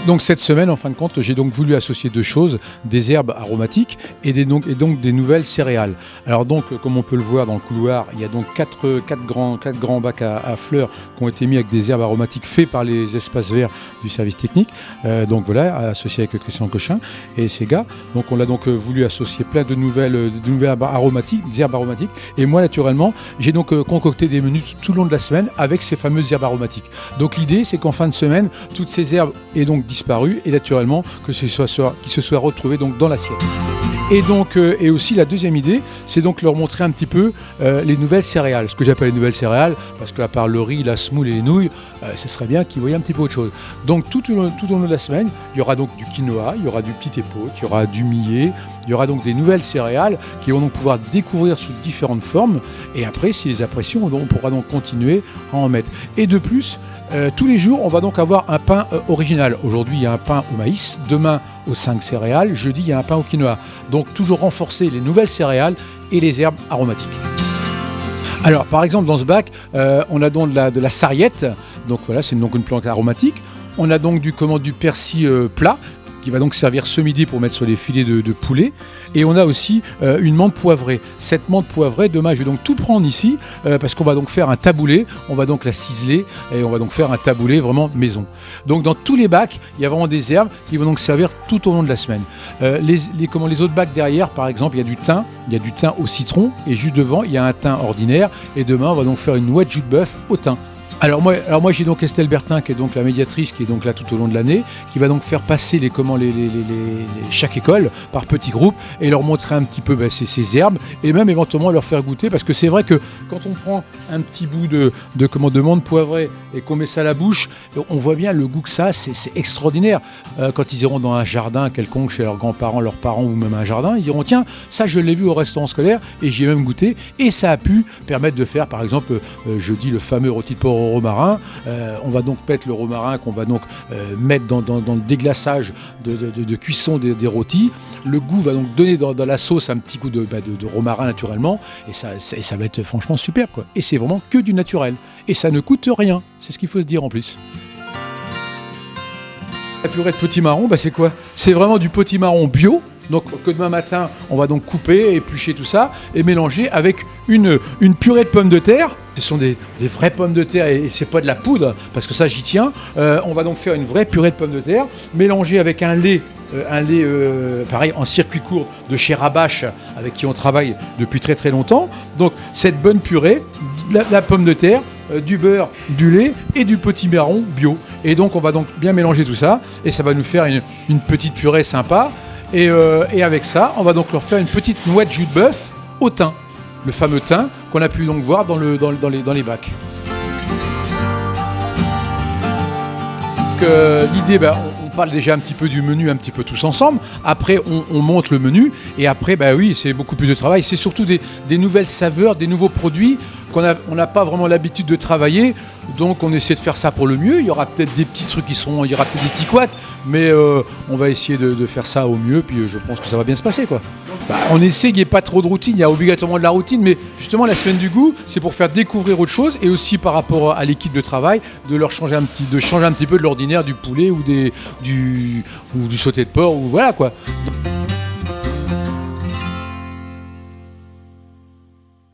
Donc cette semaine, en fin de compte, j'ai donc voulu associer deux choses, des herbes aromatiques et donc des nouvelles céréales. Alors donc, comme on peut le voir dans le couloir, il y a donc quatre grands bacs à fleurs qui ont été mis avec des herbes aromatiques faits par les espaces verts du service technique. Donc voilà, associé avec Christian Cochin et ses gars. Donc on a donc voulu associer plein de nouvelles herbes aromatiques, des herbes aromatiques. Et moi, naturellement, j'ai donc concocté des menus tout le long de la semaine avec ces fameuses herbes aromatiques. Donc l'idée, c'est qu'en fin de semaine, toutes ces herbes aient donc disparu et naturellement qu'ils se soient retrouvés donc dans l'assiette. Et donc et aussi la deuxième idée, c'est donc leur montrer un petit peu les nouvelles céréales. Ce que j'appelle les nouvelles céréales, parce qu'à part le riz, la semoule et les nouilles, ce serait bien qu'ils voyaient un petit peu autre chose. Donc tout au long de la semaine, il y aura donc du quinoa, il y aura du petit épaule, il y aura du millet, il y aura donc des nouvelles céréales qui vont donc pouvoir découvrir sous différentes formes. Et après, si les apprécions, on pourra donc continuer à en mettre. Et de plus, tous les jours, on va donc avoir un pain original. Aujourd'hui, il y a un pain au maïs, demain aux 5 céréales, jeudi, il y a un pain au quinoa. Donc toujours renforcer les nouvelles céréales et les herbes aromatiques. Alors, par exemple, dans ce bac, on a donc de la sarriette. Donc voilà, c'est donc une plante aromatique. On a donc du persil plat, qui va donc servir ce midi pour mettre sur les filets de poulet. Et on a aussi une menthe poivrée. Cette menthe poivrée, demain, je vais donc tout prendre ici parce qu'on va donc faire un taboulé. On va donc la ciseler et on va donc faire un taboulé vraiment maison. Donc dans tous les bacs, il y a vraiment des herbes qui vont donc servir tout au long de la semaine. Les autres bacs derrière, par exemple, il y a du thym au citron et juste devant, il y a un thym ordinaire. Et demain, on va donc faire une noix de jus de bœuf au thym. Alors moi j'ai donc Estelle Bertin qui est donc la médiatrice qui est donc là tout au long de l'année, qui va donc faire passer chaque école par petits groupes et leur montrer un petit peu ces herbes et même éventuellement leur faire goûter, parce que c'est vrai que quand on prend un petit bout de menthe poivrée et qu'on met ça à la bouche, on voit bien le goût que ça, c'est extraordinaire. Quand ils iront dans un jardin quelconque chez leurs grands-parents, leurs parents ou même un jardin, ils diront tiens, ça je l'ai vu au restaurant scolaire et j'y ai même goûté, et ça a pu permettre de faire par exemple jeudi le fameux rôti de porc au romarin. On va donc mettre le romarin qu'on va donc mettre dans le déglaçage de cuisson des rôtis. Le goût va donc donner dans la sauce un petit goût de romarin naturellement, et ça va être franchement superbe, quoi. Et c'est vraiment que du naturel. Et ça ne coûte rien, c'est ce qu'il faut se dire en plus. La purée de potimarron, c'est quoi ? C'est vraiment du potimarron bio. Donc que demain matin, on va donc couper, éplucher tout ça et mélanger avec une purée de pommes de terre. Ce sont des vraies pommes de terre et c'est pas de la poudre, parce que ça j'y tiens. On va donc faire une vraie purée de pommes de terre, mélangée avec un lait pareil en circuit court de chez Rabache, avec qui on travaille depuis très très longtemps. Donc cette bonne purée, la pomme de terre, du beurre, du lait et du potimarron bio. Et donc on va donc bien mélanger tout ça et ça va nous faire une petite purée sympa. Et avec ça, on va donc leur faire une petite noix de jus de bœuf au thym, le fameux thym qu'on a pu donc voir dans les bacs. L'idée, on parle déjà un petit peu du menu, un petit peu tous ensemble. Après, on monte le menu et après, oui, c'est beaucoup plus de travail. C'est surtout des nouvelles saveurs, des nouveaux produits on n'a pas vraiment l'habitude de travailler, donc on essaie de faire ça pour le mieux. Il y aura peut-être des petits trucs il y aura peut-être des petits couacs, mais on va essayer de faire ça au mieux, puis je pense que ça va bien se passer, quoi. On essaie qu'il n'y ait pas trop de routine, il y a obligatoirement de la routine, mais justement la semaine du goût, c'est pour faire découvrir autre chose, et aussi par rapport à l'équipe de travail, de leur changer un petit peu de l'ordinaire, du poulet ou du sauté de porc, ou voilà, quoi.